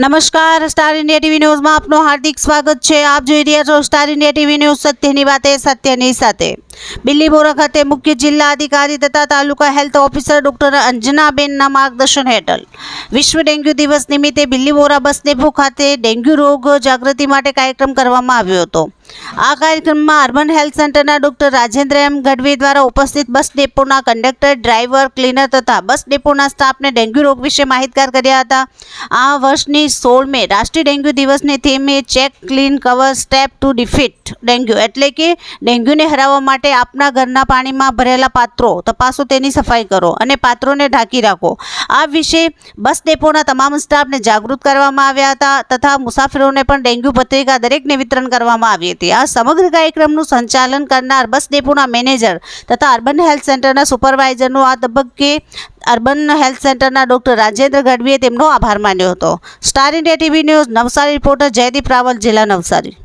નમસ્કાર, star India TV ન્યૂઝમાં આપનું હાર્દિક સ્વાગત છે। આપ જોઈ રહ્યા છો સ્ટાર ઇન્ડિયા ટીવી ન્યૂઝ, સત્યની વાતે સત્યની સાથે। બિલીમોરા ખાતે મુખ્ય જિલ્લા અધિકારી તથા તાલુકા હેલ્થ ઓફિસર ડોક્ટર અંજનાબેનના માર્ગદર્શન હેઠળ વિશ્વ ડેન્ગ્યુ દિવસ નિમિત્તે બિલીમોરા બસ ડેપો ખાતે ડેન્ગ્યુ રોગ જાગૃતિ માટે કાર્યક્રમ કરવામાં આવ્યો હતો। આ કાર્યક્રમમાં અર્બન હેલ્થ સેન્ટરના ડોક્ટર રાજેન્દ્ર એમ ગઢવી દ્વારા ઉપસ્થિત બસ ડેપોના કંડક્ટર, ડ્રાઈવર, ક્લીનર તથા બસ ડેપોના સ્ટાફને ડેન્ગ્યુ રોગ વિશે માહિતગાર કર્યા હતા। આ વર્ષની 16મે રાષ્ટ્રીય ડેન્ગ્યુ દિવસની થીમ એ check, clean, cover, step to defeat dengue એટલે કે ડેન્ગ્યુને હરાવવા માટે આપના ઘરના પાણીમાં ભરેલા પાત્રો તપાસો, તેની સફાઈ કરો અને પાત્રોને ઢાંકી રાખો। આ વિશે બસ ડેપોના તમામ સ્ટાફને જાગૃત કરવામાં આવ્યા હતા તથા મુસાફરોને પણ ડેન્ગ્યુ પત્રિકા દરેકને વિતરણ કરવામાં આવી હતી। આ સમગ્ર કાર્યક્રમનું સંચાલન કરનાર બસ ડેપોના મેનેજર તથા અર્બન હેલ્થ સેન્ટરના સુપરવાઇઝરનો આ તબક્કે અર્બન હેલ્થ સેન્ટરના ડોક્ટર રાજેન્દ્ર ગઢવીએ તેમનો આભાર માન્યો હતો। Star India TV news Navsari reporter Jaydeep Raval, જિલ્લા નવસારી।